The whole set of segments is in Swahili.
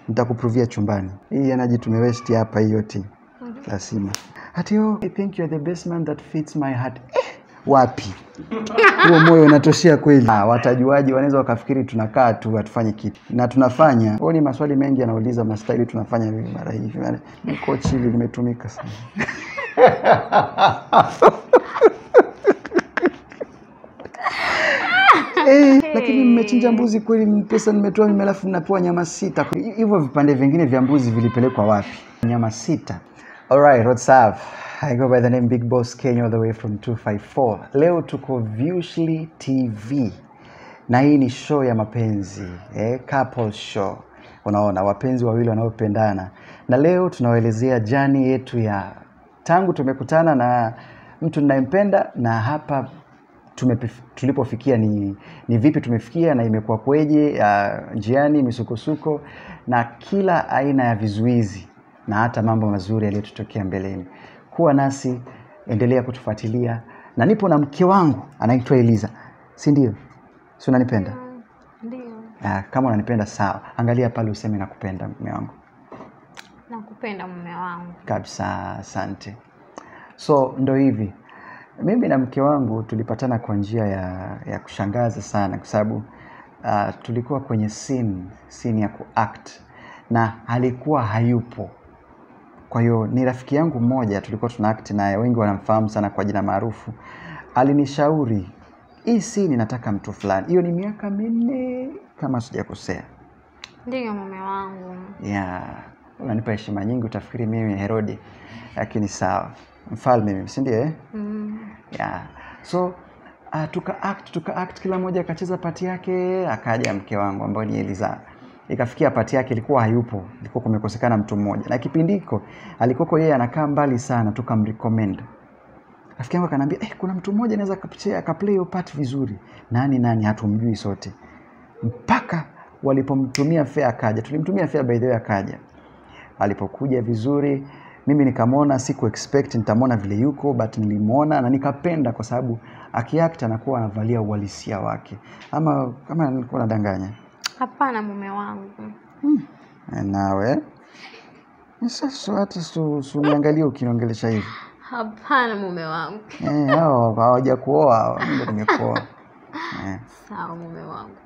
Nitakuprovia chumbani. Hii energy tumewesti hapa hiyo yote. Lazima. Hatio, I think you're the best man that fits my heart. Wapi? Huo moyo unatoshia kweli. Watajuaji wanaweza wakafikiri tunakaa tu hatufanye kitu. Na tunafanya. Huo ni maswali mengi yanauliza mastaili tunafanya hivi mara hivi. Niko chili limetumika sana. Lakini mmechinja mbuzi kweli, pesa nimetoa mimi alafu mnapewa nyama 6. Hivyo vipande vingine vya mbuzi vilipelekwa wapi? Nyama 6. Alright, what's up? I go by the name Big Boss Kenya all the way from 254. Leo tuko Viewshly TV. Na hii ni show ya mapenzi, couple show. Unaona wapenzi wawili wanaopendana. Na leo tunawaelezea journey yetu ya tangu tumekutana na mtu ninayempenda na hapa tulipofikia ni vipi tumefikia na imekuwa kweje, njiani, misukosuko na kila aina ya vizuizi na hata mambo mazuri yaliyotokea mbeleni. Kuwa nasi, endelea kutufuatilia. Na nipo na mke wangu anaitwa Eliza. Si ndio? Si unanipenda? Ndio. Kama unanipenda sawa. Angalia pale useme nakupenda mume wangu. Nakupenda mume wangu. Kabisa, asante. So ndo hivi. Mimi na mke wangu tulipatana kwa njia ya kushangaza sana kwa sababu tulikuwa kwenye scene ya kuact na alikuwa hayupo. Kwa hiyo ni rafiki yangu mmoja tulikuwa tunaact naye, wengi wanamfahamu sana kwa jina maarufu. Alinishauri, hii scene nataka mtu fulani. Hiyo ni miaka 4 kama sijakosea. Ndio mume wangu. Unanipa heshima nyingi utafikiri mimi Herode. Lakini sawa. Mfalme mimi, si ndio So tuka act kila mmoja akacheza pati yake, akaja mke wangu ambaye ni Eliza. Ikafikia pati yake ilikuwa hayupo, ilikuwa kumekosekana mtu mmoja. Na kipindiko alikuwa yeye anakaa mbali sana, tukamrecommend. Rafiki yangu akaniambia, kuna mtu mmoja anaweza akaplay hiyo part vizuri. Nani hatumjui sote. Mpaka walipomtumia fare akaja. Tulimtumia fare by the way akaja. Alipokuja vizuri, mimi nikamwona, siku expect nitamwona vile yuko, but nilimwona na nikapenda kwa sababu akiact anakuwa anavalia uhalisia wake. Ama kama nilikuwa nadanganya? Hapana mume wangu. Nawe? Sasa hata uniangalie ukiniongelesha hivi. Hapana mume wangu. Hao hawajakuoa, mimi ndo nimekuoa. Sawa mume wangu.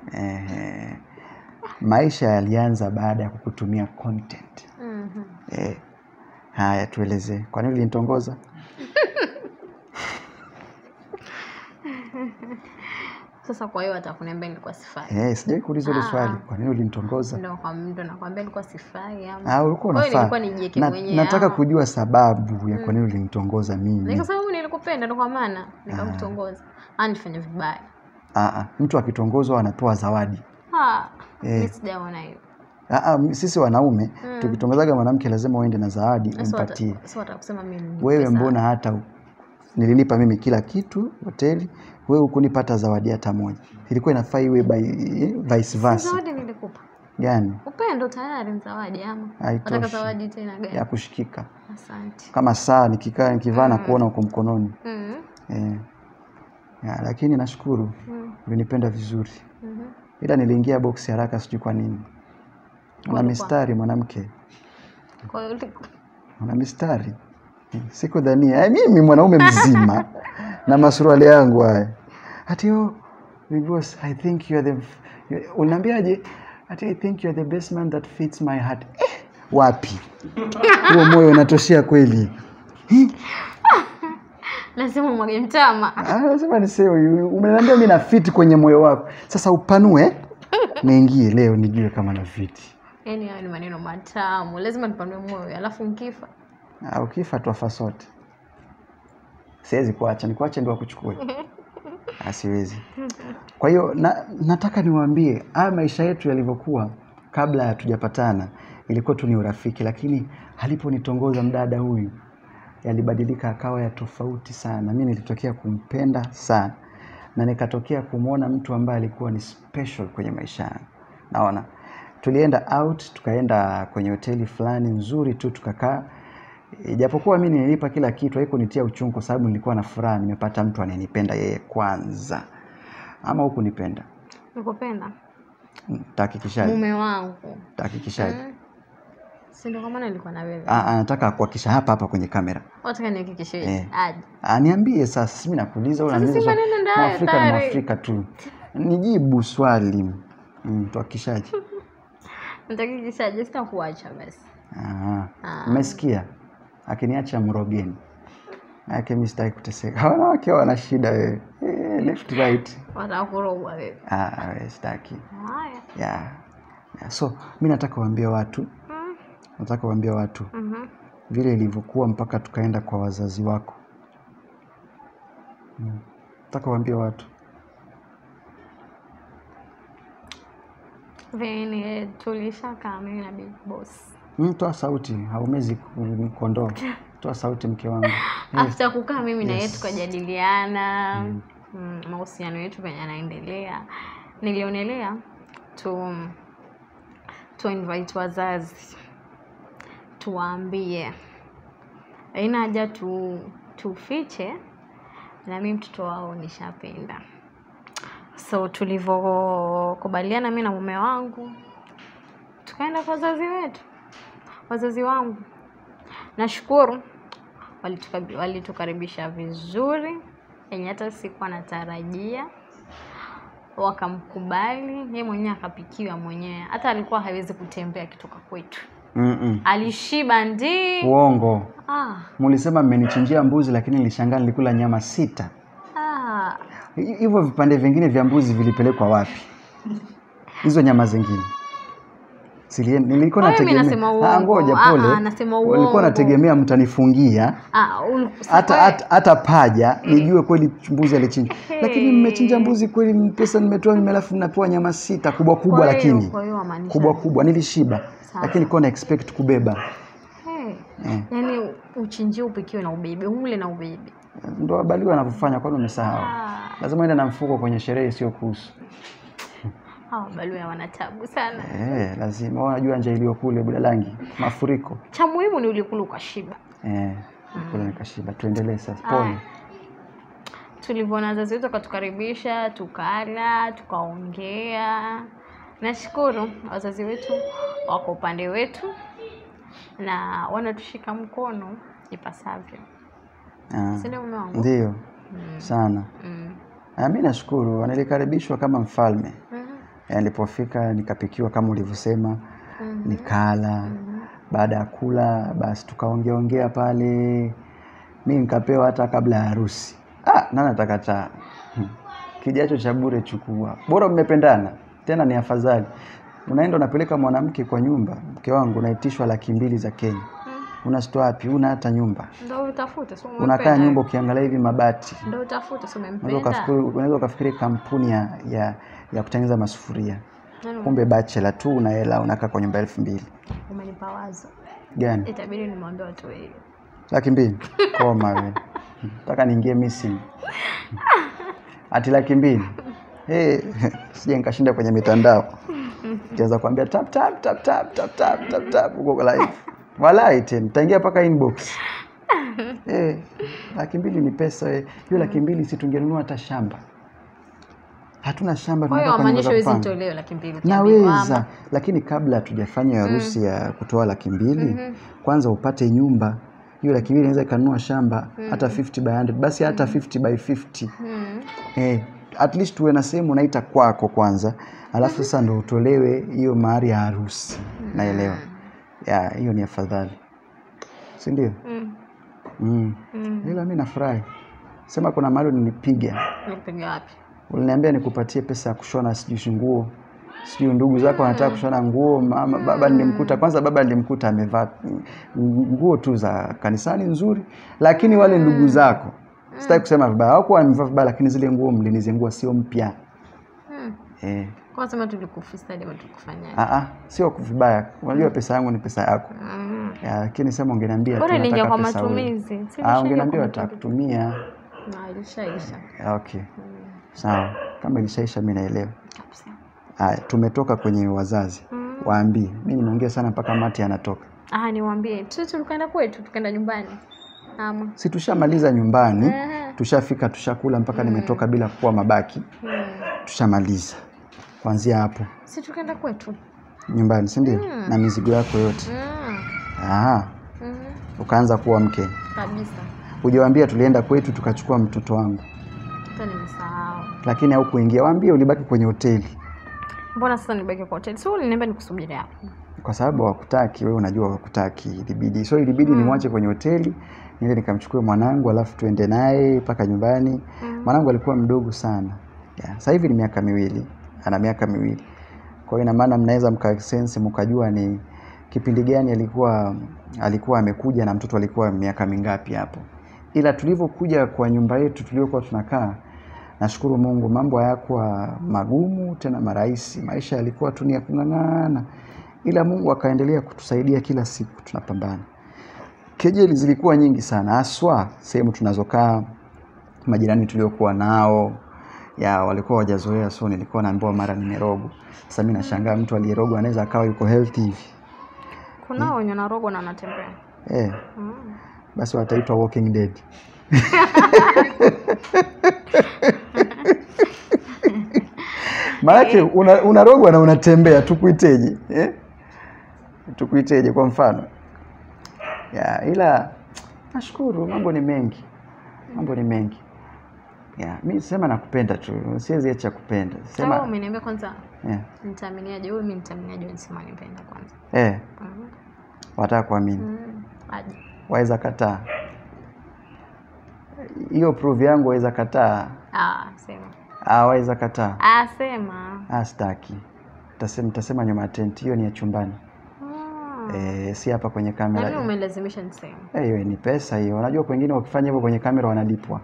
Maisha yalianza baada ya kukutumia content. Haya tueleze. Kwa nini ulinitongoza? Sasa kwa hiyo atakuniambia nilikuwa sifai. Sijai kuuliza ile swali. Kwa nini ulinitongoza? Ndio nakwambia nilikuwa sifai ama. Ulikuwa unafaa. Nilikuwa nijieke mwenyewe. Nataka kujua sababu ya kwa nini ulinitongoza mimi. Ni kwa sababu nilikupenda ndio kwa maana nikakutongoza. Nifanye vibaya. Mtu akitongozwa anapewa zawadi. Mimi sijaona hiyo. Sisi wanaume tukitongozaga mwanamke lazima uende na zawadi umpatie. Sasa watakusema mimi. Wewe mbona hata nililipa mimi kila kitu hoteli, wewe hukunipata zawadi hata moja. Ilikuwa inafaa iwe vice versa. Zawadi nilikupa. Gani? Upendo tayari ni zawadi ama. Nataka zawadi tena gani? Ya kushikika. Asante. Kama saa nikivaa na kuona uko mkononi. Lakini nashukuru. Ulinipenda vizuri. Ila niliingia box haraka sijui kwa nini. Una mistari mwanamke. Kwa hiyo una mistari. Sikudhania. Mimi mwanaume mzima na masuruali yangu haya. Hatio because I think you're unaniambiaje? I think you're the best man that fits my heart. Wapi? Huo moyo unatoshia kweli. Lazima umwage mtama. Lazima niseme umeniambia mimi na fit kwenye moyo wako. Sasa upanue niingie leo nijue kama na fit. Hayo ni maneno matamu. Lazima nipanue moyo alafu nikifa. Ukifa tuafa sote. Siwezi kuacha, nikuache ndio akuchukue. Siwezi. Kwa hiyo nataka niwaambie maisha yetu yalivyokuwa kabla hatujapatana ilikuwa tu ni urafiki, lakini aliponitongoza mdada huyu yalibadilika akawa ya tofauti sana. Mimi nilitokea kumpenda sana na nikatokea kumuona mtu ambaye alikuwa ni special kwenye maisha yangu. Naona tulienda out, tukaenda kwenye hoteli fulani nzuri tu tukakaa. Ijapokuwa mimi nilipa kila kitu, haikunitia uchungu kwa sababu nilikuwa na furaha nimepata mtu ananipenda yeye kwanza. Ama hukunipenda? Nikupenda. Tahakikishaje? Mume wangu. Tahakikishaje? Si ndio kama nilikuwa na wewe. Nataka kuhakikisha hapa kwenye kamera. Wataka nihakikishie aje? Niambie sasa, mimi nakuuliza unaniuliza. Mwafrika na Mwafrika tu. Nijibu swali. Tuhakikishaje? Nitahakikishaje sitakuacha basi. Umesikia? Akiniacha mrogeni. Yake mimi sitaki kuteseka. Wanawake wana shida wewe. Left right. Watakurogwa wewe. Wewe sitaki. Haya. So, mimi nataka kuambia watu. Nataka kuambia watu. Vile ilivyokuwa mpaka tukaenda kwa wazazi wako. Nataka kuambia watu. Vile tulishakaa mimi na Big Boss. Toa sauti, haumezi kondoo. Toa sauti mke wangu. After kukaa mimi na yeye tukajadiliana mahusiano yetu venye yanaendelea. Nilionelea tu invite wazazi. Tuwaambie. Haina haja tufiche na mimi mtoto wao nishapenda. So tulivokubaliana mimi na mume wangu tukaenda kwa wazazi wangu. Nashukuru walitukaribisha vizuri, yenye hata sikuwa natarajia. Wakamkubali, yeye mwenyewe akapikiwa mwenyewe. Hata alikuwa hawezi kutembea kitoka kwetu. Alishiba ndi. Uongo. Mlisema mmenichinjia mbuzi lakini nilishangaa nilikula nyama 6. Hivyo vipande vingine vya mbuzi vilipelekwa wapi? Hizo nyama zingine. Nilikuwa nategemea. Ngoja pole. Nilikuwa nategemea mtanifungia. Hata paja nijue kweli mbuzi alichinjwa. Lakini mmechinja mbuzi kweli, pesa nimetoa mimi alafu mnapewa nyama 6 kubwa lakini. Kubwa nilishiba. Lakini nilikuwa na expect kubeba. Yaani uchinjie upikiwe na ubebe, ule na ubebe. Ndio wabali wanavyofanya, kwani umesahau? Lazima ende na mfuko kwenye sherehe sio kuhusu. Balua wana tabu sana. Lazima wanajua njaa iliyo kule Budalangi, mafuriko. Cha muhimu ni ulikula ukashiba. Kula nikashiba. Tuendelee sasa. Pole. Tulivyoona wazazi wetu wakatukaribisha, tukala, tukaongea. Nashukuru wazazi wetu wako upande wetu na wanatushika mkono ipasavyo. Sio mume wangu? Ndio. Sana. Mimi nashukuru, nilikaribishwa kama mfalme. Nilipofika nikapikiwa kama ulivyosema, nikala. Baada ya kula basi tukaongea pale. Mimi nikapewa hata kabla ya harusi. Nani atakataa? Kijacho cha bure chukua. Bora mmependana, tena ni afadhali. Unaenda unapeleka mwanamke kwa nyumba, mke wangu unaitishwa 200,000 za Kenya. Unasitoa wapi? Una hata nyumba. Ndio utafuta, sio umempenda. Unakaa nyumba ukiangalia hivi mabati. Ndio utafuta, sio umempenda. Unaweza ukafikiri kampuni ya kutengeneza masufuria. Kumbe bachelor tu una hela unakaa kwa nyumba 2,000. Umenipa wazo. Gani? Itabidi nimwambie watu wewe. 200,000. Koma wewe. Nataka niingie missing. Ati 200,000. Sije nikashinda kwenye mitandao. Kianza kuambia tap huko live. Walai tena nitaingia paka inbox. 200,000 ni pesa. Hiyo 200,000 si tungenunua hata shamba. Hatuna shamba tunataka kununua. Kwa hiyo maanisho hizo tolewe 200,000. Naweza, lakini kabla hatujafanya harusi ya kutoa 200,000, kwanza upate nyumba. Hiyo 200,000 inaweza kanunua shamba hata 50 by 100, basi hata 50 by 50. At least uwe na sehemu unaita kwako kwanza, alafu sasa ndo utolewe hiyo mahari ya harusi. Naelewa. Hiyo ni afadhali. Si ndio? Ila mimi nafurahi. Sema kuna mahali nilipiga. Nilipiga wapi? Uliniambia nikupatie pesa ya kushona sijui nguo. Sijui ndugu zako wanataka kushona nguo, mama baba nilimkuta. Kwanza baba nilimkuta amevaa nguo tu za kanisani nzuri, lakini wale ndugu zako sitaki kusema vibaya, hawako wamevaa vibaya, lakini zile nguo mlinizengua sio mpya. Kwa sababu tulikufista ndio tukufanyia. Sio vibaya. Unajua pesa yangu ni pesa yako. Lakini sema ungeniambia tu nataka kwa matumizi. Ungeniambia watakutumia. Na ilishaisha. Okay. Sawa. Kama ilishaisha mimi naelewa. Tumetoka kwenye wazazi. Waambie. Mimi nimeongea sana mpaka mati yanatoka. Niwaambie. Tukaenda kwetu, tukaenda nyumbani. Si tushamaliza nyumbani, tushafika, tushakula mpaka nimetoka bila kuwa mabaki. Tushamaliza. Kuanzia hapo. Si tukaenda kwetu. Nyumbani, si ndio? Na mizigo yako yote. Aha. Ukaanza kuwa mke. Kabisa. Hujawaambia tulienda kwetu tukachukua mtoto wangu. Hata nimesahau. Lakini haukuingia. Waambie ulibaki kwenye hoteli. Mbona sasa nibaki kwa hoteli? Sio uliniambia nikusubiri hapo. Kwa sababu hawakutaki, wewe unajua hawakutaki, ilibidi. So ilibidi nimwache kwenye hoteli, niende nikamchukue mwanangu alafu tuende naye mpaka nyumbani. Mwanangu alikuwa mdogo sana. Sasa hivi ni miaka 2. Ana miaka 2. Kwa hiyo ina maana mnaweza mkasense mkajua ni kipindi gani alikuwa amekuja na mtoto alikuwa miaka mingapi hapo. Ila tulivyokuja kwa nyumba yetu tuliokuwa tunakaa, nashukuru Mungu mambo hayakuwa magumu tena marahisi. Maisha yalikuwa tu ni ya kung'ang'ana. Ila Mungu akaendelea kutusaidia kila siku tunapambana. Kejeli zilikuwa nyingi sana, haswa sehemu tunazokaa, majirani tuliokuwa nao walikuwa hawajazoea, so nilikuwa naambiwa mara nimerogwa. Sasa mimi nashangaa mtu aliyerogwa anaweza akawa yuko healthy hivi. Kuna wenye wanarogwa na wanatembea. Basi wataitwa walking dead. Maana unarogwa na unatembea, tukuiteje? Tukuiteje kwa mfano? Ila nashukuru mambo ni mengi. Mimi sema nakupenda tu. Siwezi acha kupenda. Sema wewe umeniambia kwanza. Nitaaminiaje wewe? Mimi nitaaminiaje nisema nipenda kwanza? Wataka kuamini. Aje. Waweza kataa. Hiyo proof yangu waweza kataa. Sema. Waweza kataa. Sema. Sitaki. Tasema nyuma tent, hiyo ni ya chumbani. Si hapa kwenye kamera. Nani umelazimisha niseme? Hiyo ni pesa hiyo. Unajua wengine wakifanya hivyo kwenye kamera wanalipwa.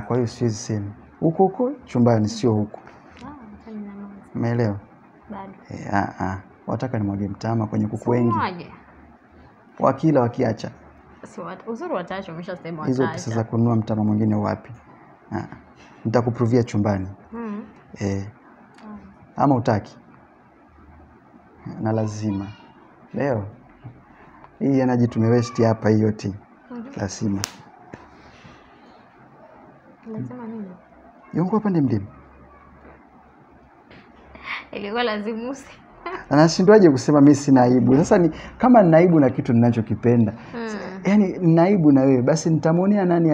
Kwa hiyo siwezi sema. Huko chumbani sio huko. Umeelewa? Bado. Wataka nimwage mtama kwenye kuku wengi. Wakila wakiacha. Si uzuri wataacha umeshasema wataacha. Hizo pesa za kununua mtama mwingine wapi? Nitakuprovia chumbani. Ama utaki? Na lazima. Leo hii energy tumewesti hapa hiyo yote. Lazima. Lazima nini? Yongo hapa ndi mdimu. Ilikuwa lazima usi. Anashindwaje kusema mimi sina aibu? Sasa kama nina aibu na kitu ninachokipenda. Yaani nina aibu na wewe, basi nitamuonea nani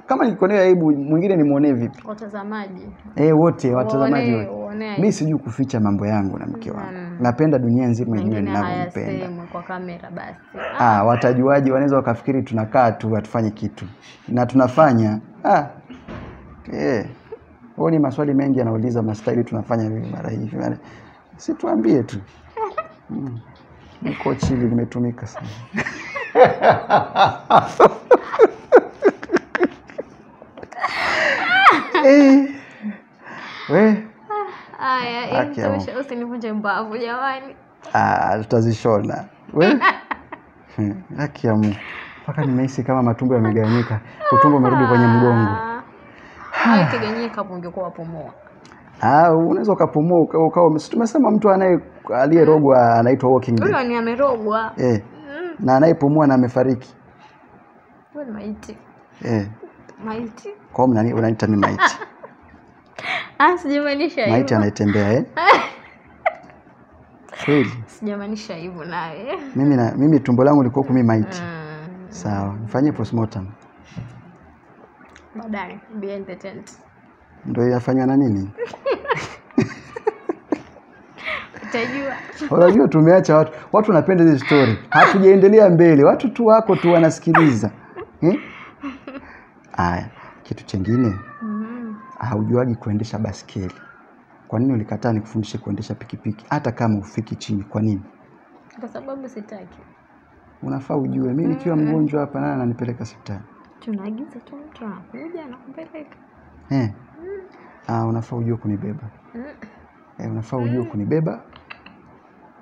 kama nikonea aibu mwingine nimuonee vipi? Watazamaji. Wote watazamaji wote. Mimi sijui kuficha mambo yangu na mke wangu. Napenda dunia nzima ijue ninavyompenda. Kwa kamera basi. Watajuaje? Wanaweza wakafikiri tunakaa tu hatufanye kitu. Na tunafanya. Ni maswali mengi yanauliza mastaili tunafanya hivi mara hivi. Si tuambie tu. Niko chili nimetumika sana. Usinivunje mbavu jamani. Tutazishona. Haki ya Mungu. Mpaka nimehisi kama matumbo yamegawanyika. Utumbo umerudi kwenye mgongo. Ikiganyika hapo ungekuwa wapumua. Unaweza ukapumua ukao. Tumesema mtu aliyerogwa anaitwa walking dead. Huyo ni amerogwa. Na anayepumua na amefariki. Huyo ni maiti. Maiti. Kwa nini unaniita mimi maiti? Sijamaanisha hivyo. Maiti anatembea kweli? Sijamaanisha hivyo nawe. Mimi tumbo langu liko huko mimi maiti. Sawa, nifanyie postmortem. Baadaye behind the tent. Ndio yafanywa na nini? Utajua. Unajua tumeacha watu wanapenda hizo story. Hatujaendelea mbele. Watu tu wako tu wanasikiliza. Kitu kingine. Haujuagi kuendesha baskeli. Kwa nini ulikataa nikufundishe kuendesha pikipiki hata kama ufiki chini? Kwa nini? Kwa sababu sitaki. Unafaa ujue mimi nikiwa mgonjwa hapa nani ananipeleka hospitali? Tunaagiza tu mtu anakuja na kupeleka. Unafaa ujue kunibeba. Unafaa ujue kunibeba.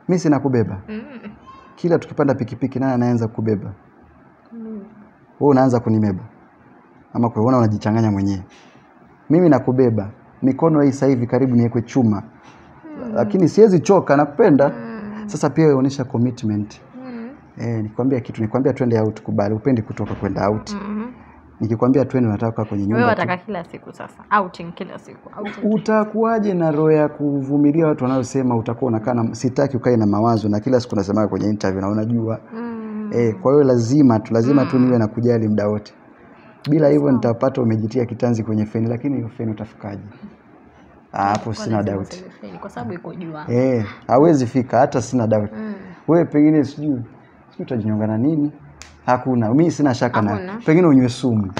Mimi sina kubeba. Kila tukipanda pikipiki nani anaanza kubeba? Wewe unaanza kunibeba. Ama kwa unajichanganya mwenyewe. Mimi nakubeba. Mikono hii sasa hivi karibu niwekwe chuma. Lakini siwezi choka, nakupenda. Sasa pia unaonyesha commitment. Nikwambia kitu, nikwambia twende out, kubali. Upendi kutoka kwenda out. Nikikwambia twende unataka kukaa kwenye nyumba. Wewe unataka kila siku sasa. Outing kila siku. Utakuwaje na roho ya kuvumilia watu wanaosema utakuwa unakaa na sitaki ukae na mawazo na kila siku unasema kwenye interview na unajua. Kwa hiyo lazima tu niwe na kujali muda wote. Bila hivyo nitapata umejitia kitanzi kwenye feni, lakini hiyo feni utafikaje? Hapo sina doubt. Kwa sababu iko jua. Hawezi fika, hata sina doubt. Wewe pengine sijui utajinyonga na nini? Hakuna. Mimi sina shaka na. Pengine unywe sumu.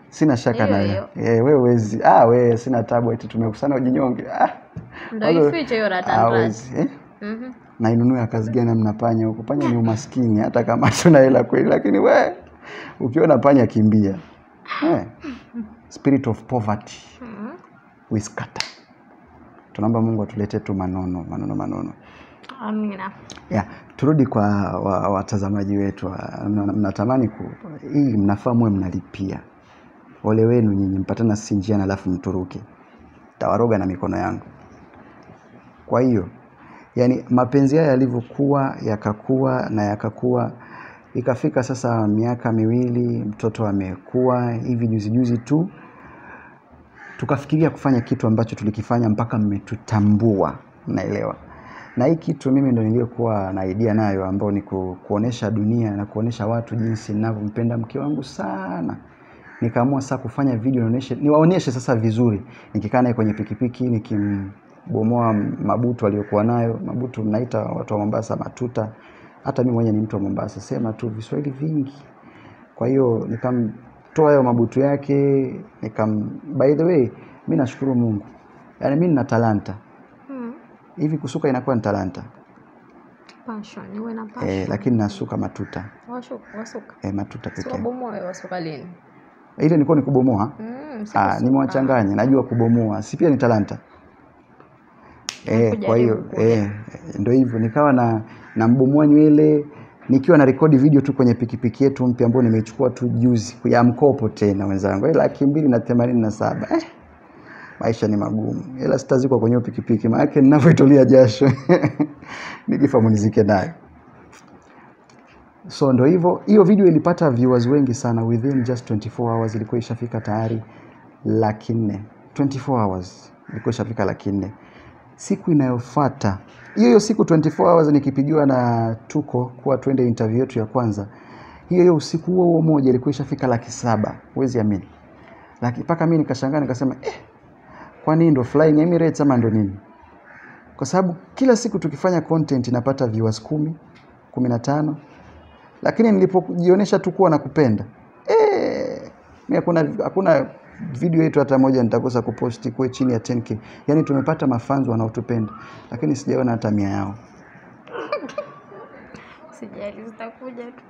Sina shaka nayo. Wewe wezi. Wewe sina tabu eti tumekusana ujinyonge. Ndio ifiche hiyo ratandraji. Na inunue ya kazi gani mnapanya huko? Panya ni umaskini hata kama tuna hela kweli, lakini wewe ukiona panya kimbia. Spirit of poverty. We scatter. Tunaomba Mungu atuletee tu manono. Amina. Turudi kwa watazamaji wetu. Mnatamani hii mnafahamu mnalipia. Ole wenu nyinyi mpatana sinjiana alafu mturuke. Tawaroga na mikono yangu. Kwa hiyo, yani mapenzi haya yalivyokuwa yakakua ikafika sasa miaka 2 mtoto amekuwa hivi juzi tu tukafikiria kufanya kitu ambacho tulikifanya mpaka mmetutambua, naelewa. Na hii kitu mimi ndo nilikuwa na idea nayo ambao ni kuonesha dunia na kuonesha watu jinsi ninavyompenda mke wangu sana. Nikaamua sasa kufanya video niwaoneshe sasa vizuri. Nikikaa naye kwenye pikipiki nikimbomoa mabutu aliyokuwa nayo. Mabutu mnaita watu wa Mombasa matuta. Hata mimi mwenyewe ni mtu wa Mombasa, sema tu Viswahili vingi. Kwa hiyo nikamtoa hayo mabutu yake, by the way, mimi nashukuru Mungu. Yaani mimi nina talanta. Hivi kusuka inakuwa ni talanta. Passion, niwe na passion. Lakini nasuka matuta. Wasuka. Matuta pekee. Sio bomoa wasuka lini? Ile nilikuwa ni kubomoa. Nimewachanganya, najua kubomoa. Si pia ni talanta. Kwa hiyo ndio hivyo nikawa na mbomoa nywele nikiwa na rekodi video tu kwenye pikipiki yetu mpya ambayo nimeichukua tu juzi ya mkopo tena wenzangu. 287,000. Maisha ni magumu. Ila sitazikwa kwenye pikipiki maana yake ninavyoitolea jasho. Nikifa munizike nayo. So ndio hivyo. Hiyo video ilipata viewers wengi sana within just 24 hours ilikuwa ishafika tayari 400,000. 24 hours ilikuwa ishafika 400,000. Siku inayofuata hiyo siku 24 hours nikipigiwa na Tuko kuwa twende interview yetu ya kwanza. Hiyo usiku huo moja ilikuwa ishafika 700,000. Huwezi amini. Mpaka mimi nikashangaa nikasema kwa nini ndo Flying Emirates ama ndo nini? Kwa sababu kila siku tukifanya content inapata viewers 10, 15. Lakini nilipojionyesha tu kuwa nakupenda. Mimi hakuna video yetu hata moja nitakosa kuposti kwa chini ya 10k. Yaani tumepata mafans wanaotupenda, lakini sijaona hata 100 yao. Sijali zitakuja tu.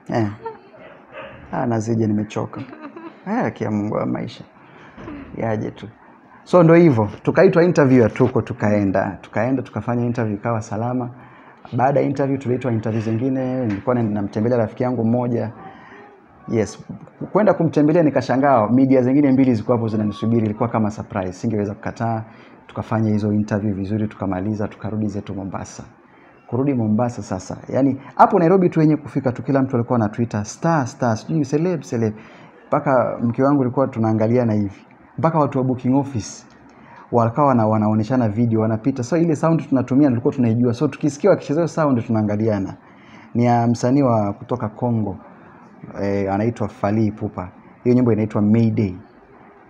Nazije nimechoka. Kia Mungu wa maisha. Yaje tu. So ndo hivyo, tukaitwa interview ya Tuko tukaenda tukafanya interview ikawa salama. Baada ya interview tuliitwa interview zingine, nilikuwa namtembelea rafiki yangu mmoja. Yes, kwenda kumtembelea nikashangaa media zingine 2 zilikuwa hapo zinanisubiri, ilikuwa kama surprise. Singeweza kukataa. Tukafanya hizo interview vizuri tukamaliza tukarudi zetu Mombasa. Kurudi Mombasa sasa. Yaani hapo Nairobi tu wenyewe kufika tu kila mtu alikuwa na Twitter star sijui celeb. Mpaka mke wangu alikuwa tunaangaliana hivi. Mpaka watu wa booking office wakawa wanaoneshana video wanapita. So ile sound tunatumia tulikuwa tunaijua. So tukisikia wakichezea sound tunaangaliana. Ni ya msanii wa kutoka Kongo. Anaitwa Fally Ipupa. Hiyo nyimbo inaitwa Mayday.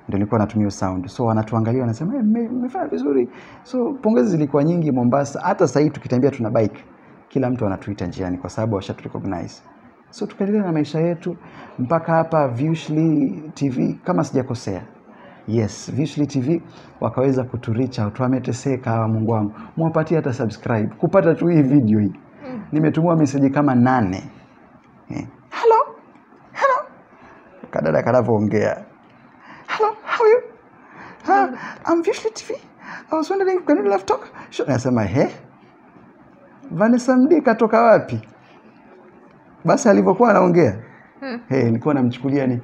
Ndio nilikuwa natumia sound. So wanatuangalia wanasema mmefanya vizuri. So pongezi zilikuwa nyingi Mombasa. Hata sasa hivi tukitembea tuna bike. Kila mtu ana Twitter njiani kwa sababu washatu recognize. So tukaendelea na maisha yetu mpaka hapa Viewshly TV kama sijakosea. Yes, Viewshly TV wakaweza kuturich out. Wameteseka Mungu wangu. Muwapatie hata subscribe kupata tu hii video hii. Nimetumwa message kama 8. Hello. Kadada kanavyoongea. Hello, how are you? I'm Viewshly TV. I was wondering can we live talk? Nasema Vanessa Mdee katoka wapi? Basi alivyokuwa anaongea. Nilikuwa namchukulia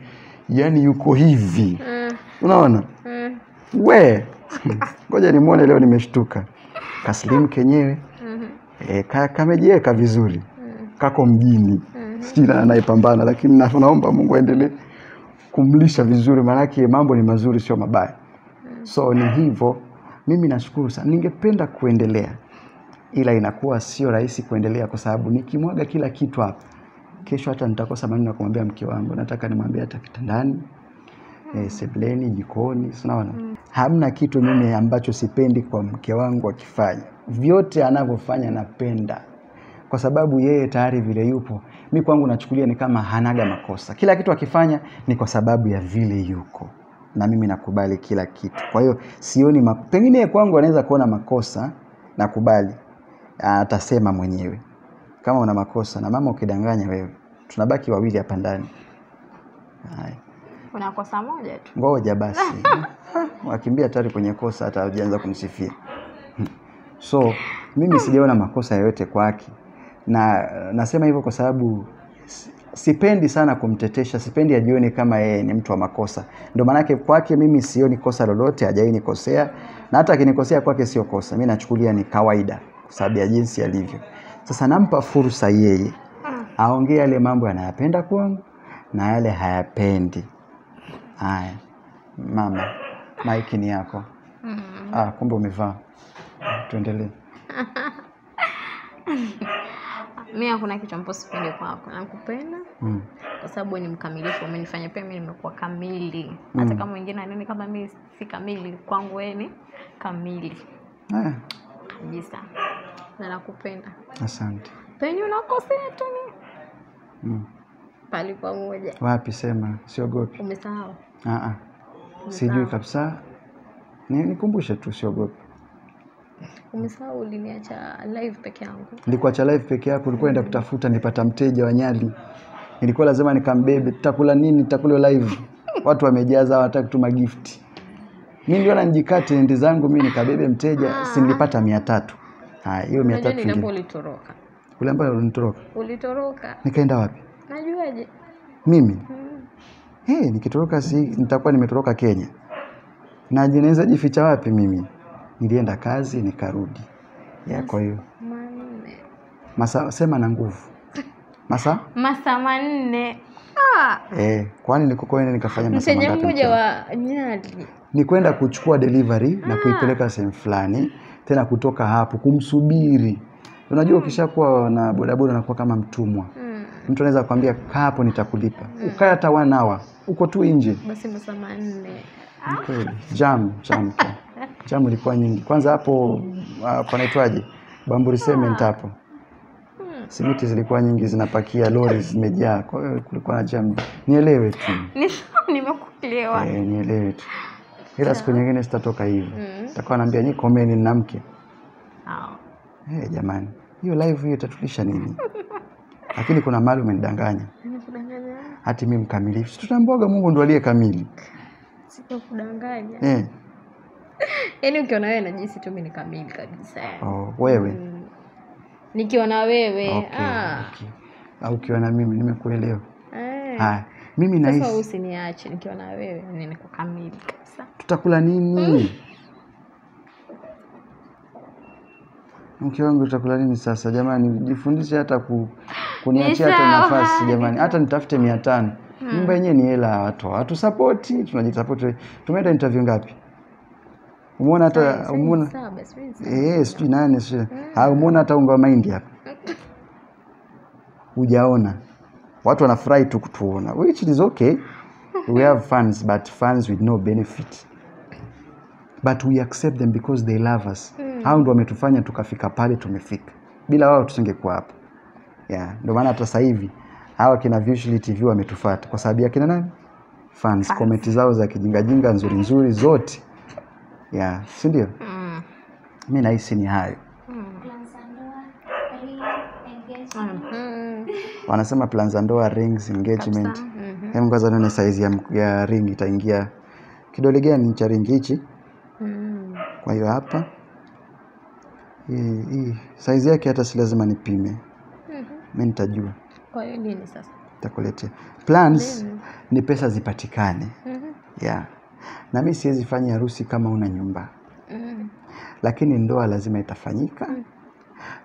yani yuko hivi. Unaona? Ngoja nimuone leo nimeshtuka. Kaslim kenyewe. Kamejiweka vizuri. Kako mjini. Sijui anayepambana lakini naomba Mungu aendelee kumlisha vizuri, maanake mambo ni mazuri sio mabaya. So ni hivyo, mimi nashukuru sana. Ningependa kuendelea, ila inakuwa sio rahisi kuendelea kwa sababu nikimwaga kila kitu hapa, kesho hata nitakosa maneno ya kumwambia mke wangu. Nataka nimwambie hata kitandani, sebuleni, jikoni, unaona? Hamna kitu mimi ambacho sipendi kwa mke wangu akifanya. Vyote anavyofanya napenda. Kwa sababu yeye tayari vile yupo, mimi kwangu nachukulia ni kama hanaga makosa. Kila kitu akifanya ni kwa sababu ya vile yuko. Na mimi nakubali kila kitu. Kwa hiyo sioni pengine kwangu anaweza kuona makosa, nakubali. Atasema mwenyewe kama una makosa, na mama ukidanganya wewe, tunabaki wawili hapa ndani. Hai. Una kosa moja tu. Ngoja basi. Wakimbia tayari kwenye kosa hata hujaanza kunisifia. So mimi sijaona makosa yoyote kwake. Na nasema hivyo kwa sababu sipendi sana kumtetesha, sipendi ajione kama yeye ni mtu wa makosa. Ndio maana yake kwake mimi sioni kosa lolote, hajainikosea, na hata akinikosea kwake sio kosa. Mimi nachukulia ni kawaida kwa sababu ya jinsi alivyo. Sasa nampa fursa yeye aongee yale mambo anayapenda kwangu na yale hayapendi. Haya. Mama, maiki ni yako. Kumbe umevaa. Tuendelee. Mimi hakuna kitu ambacho sipendi kwako. Nakupenda. Kwa sababu ni mkamilifu, umenifanya pia mimi nimekuwa kamili. Hata kama wengine wanani kama mimi si kamili, kwangu wewe ni kamili. Kabisa. Na nakupenda. Asante. Penye unakosea tu ni. Pali pamoja. Wapi sema, siogopi. Umesahau? Sijui kabisa. Nikumbushe tu, siogopi. Umesahau uliniacha live peke yangu. Nilikuacha live peke yako, ulikuwa unaenda kutafuta nipata mteja wa Nyali. Nilikuwa lazima nikambebe, tutakula nini, tutakula live. Watu wamejaza hawataka kutuma gift. Mimi ndio najikate endi zangu mimi nikabebe mteja, si nilipata 300. Hiyo 300 ndio. Ndio ulitoroka. Ule ambaye ulinitoroka. Ulitoroka. Nikaenda wapi? Najuaje? Mimi. Nikitoroka si nitakuwa nimetoroka Kenya. Na jinaweza jificha wapi mimi? Nilienda kazi nikarudi. Kwa hiyo. Masaa sema na nguvu. Masaa 4. Kwani nilikokwenda nikafanya masaa mangapi? Mteja mmoja wa Nyali. Ni kwenda kuchukua delivery na kuipeleka sehemu fulani, tena kutoka hapo kumsubiri. Unajua ukishakuwa na bodaboda unakuwa kama mtumwa. Mtu anaweza kukwambia kaa hapo nitakulipa. Ukae hata 1 hour. Uko tu nje. Basi masaa 4. Okay. Jam ilikuwa nyingi. Kwanza hapo panaitwaje? Bamburi Cement hapo. Simiti zilikuwa nyingi zinapakia, lori zimejaa. Kwa hiyo kulikuwa na jam. Nielewe tu. Nimekuelewa. Nielewe tu. Ila siku nyingine sitatoka hivi. Nitakuwa naambia nyinyi komeni na mke. Jamani. Hiyo live hiyo itatulisha nini? Lakini kuna mahali umenidanganya. Nimekudanganya. Hati mimi mkamilifu. Tutamboga Mungu ndo aliye kamili. Sikukudanganya. Yaani ukiona wewe najisi tu mimi ni kamili kabisa. Wewe. Nikiona wewe. Okay. Au ukiona mimi nimekuelewa. Mimi nahisi. Sasa usiniache nikiona wewe niko kamili kabisa. Tutakula nini? Mke wangu tutakula nini sasa jamani? Jifundishe hata kuniachia hata nafasi jamani. Hata nitafute 500. Nyumba yenyewe ni hela watu. Hatu support, tunajisupport. Tumeenda interview ngapi? Umeona hata sijui nani sio. Umeona hata unga wa mahindi hapa. Hujaona. Watu wanafurahi tu kutuona. Which is okay. We have fans, but fans with no benefit. But we accept them because they love us. Hao ndio wametufanya tukafika pale tumefika. Bila wao tusingekuwa hapa. Ndio maana hata sasa hivi hawa kina Visually TV wametufuata kwa sababu ya kina nani? Fans. Comment zao za kijingajinga nzuri zote. Si ndio? Mimi nahisi ni hayo. Wanasema plans za ndoa, rings, engagement. Ngoja nione size ya ring itaingia kidole gani cha ring hichi. Kwa hiyo hapa hii size yake hata si lazima nipime. Mimi nitajua. Kwa hiyo nini sasa? Nitakuletea. Plans ni pesa zipatikane. Na mimi siwezi fanya harusi kama una nyumba. Lakini ndoa lazima itafanyika.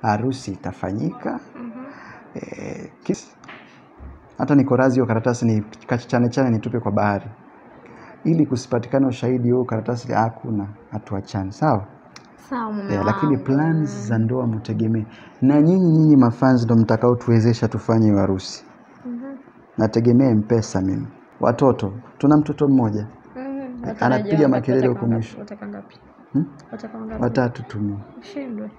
Harusi itafanyika. hata niko razi hiyo karatasi ni chane nitupe kwa bahari, ili kusipatikane ushahidi huo karatasi hakuna, hatuachane. Sawa mume wangu. Lakini plans za ndoa mtegemee, na nyinyi mafans ndo mtakao tuwezesha tufanye harusi. Nategemea mpesa mimi. Watoto tuna mtoto mmoja anapiga makelele huko mwisho. Wataka ngapi? Watatu tu mimi. Shindwe.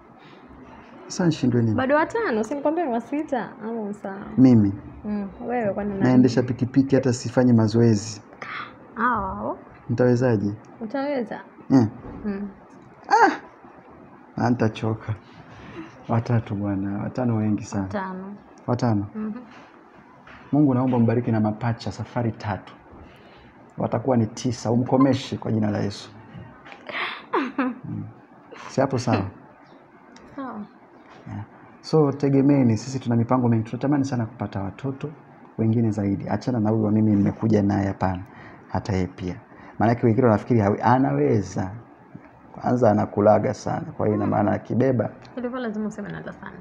Sasa nishindwe nini? Bado 5, usinikwambie ni 6 au sawa. Mimi. Wewe kwani nani? Naendesha pikipiki hata sifanyi mazoezi. Nitawezaje? Utaweza? Nitachoka. 3 bwana, 5 wengi sana. 5. Mungu naomba mbariki na mapacha safari 3. Watakuwa ni 9, umkomeshe kwa jina la Yesu. Si hapo sawa? Sawa. So tegemeeni, sisi tuna mipango mingi. Tunatamani sana kupata watoto wengine zaidi. Achana na huyu mimi nimekuja naye, hapana. Hata yeye pia. Maana yake wengine wanafikiri anaweza. Kwanza anakulaga sana. Kwa hiyo ina maana akibeba. Ilikuwa lazima useme naanza sana.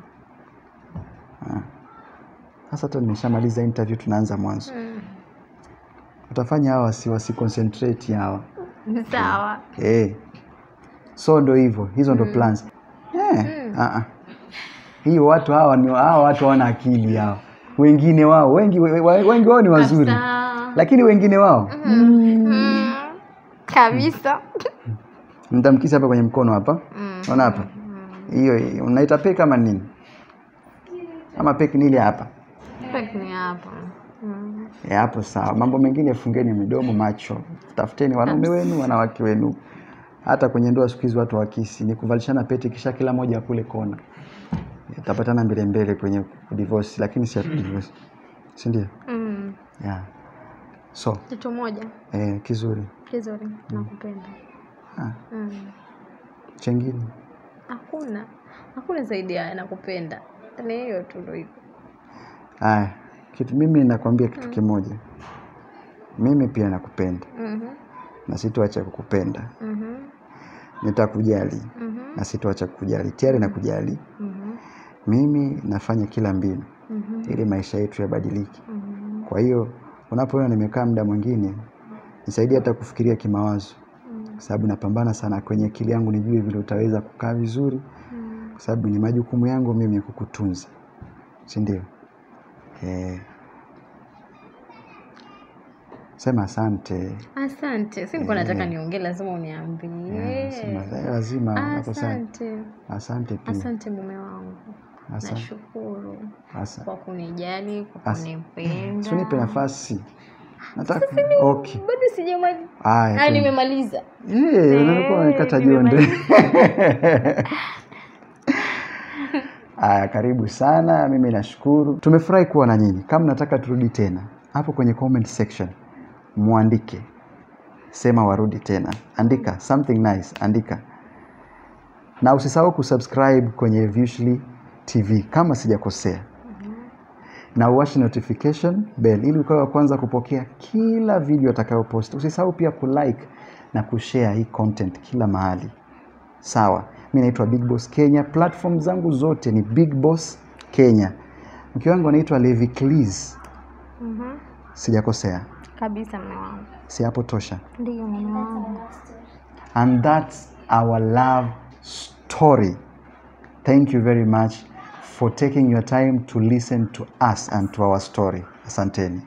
Sasa tu nimeshamaliza interview, tunaanza mwanzo. Utafanya hawa wasi concentrate hawa. Sawa. So ndo hivyo, hizo ndo plans. Hiyo watu hawa watu hawana akili hao. Wengine wao, wengi wao ni wazuri. Lakini wengine wao kabisa. Nitamkisa hapa kwenye mkono hapa. Unaona hapa? Hiyo unaita peki kama nini? Ama peki nili hapa. Peki ni hapa. Hapo sawa. Mambo mengine fungeni midomo, macho. Tafuteni wanaume wenu, wanawake wenu. Hata kwenye ndoa siku hizi watu wakisi ni kuvalishana pete kisha kila moja kule kona. Tapatana mbele kwenye divorce, lakini si divorce. Si ndio? So kitu moja. Kizuri. Nakupenda. Chengine? Hakuna zaidi ya nakupenda. Ni hiyo tu ndio hivyo. Kitu mimi nakwambia kitu kimoja. Mimi pia nakupenda. Na sitoacha kukupenda. Nitakujali. Na sitoacha kukujali. Tayari nakujali. Mimi nafanya kila mbinu ili maisha yetu yabadilike. Kwa hiyo unapoona nimekaa muda mwingine, nisaidie hata kufikiria kimawazo. Kwa sababu napambana sana kwenye akili yangu nijue vile utaweza kukaa vizuri. Kwa sababu ni majukumu yangu mimi kukutunza. Si ndio? Sema asante. Asante. Si nilikuwa nataka niongee, lazima uniambie. Lazima. Asante pia. Asante mume wangu. Nashukuru kwa kunijali, kwa kunipenda. Usinipe nafasi. Nataka okay. Bado sijamaliza. Nimemaliza. Nilikuwa nikata jonde. Karibu sana, mimi nashukuru. Tumefurahi kuwa na nyinyi. Kama nataka turudi tena, hapo kwenye comment section muandike. Sema warudi tena. Andika something nice, andika. Na usisahau kusubscribe kwenye Viewshly TV kama sijakosea. Na uwashe notification bell ili ukawe wa kwanza kupokea kila video atakayopost. Usisahau pia kulike na kushare hii content kila mahali. Sawa. Mimi naitwa Big Boss Kenya. Platform zangu zote ni Big Boss Kenya. Mke wangu anaitwa Levi Cleese. Sijakosea kabisa mume wangu. Si hapo tosha? Ndio mume wangu. And that's our love story. Thank you very much for taking your time to listen to us and to our story. Asanteni.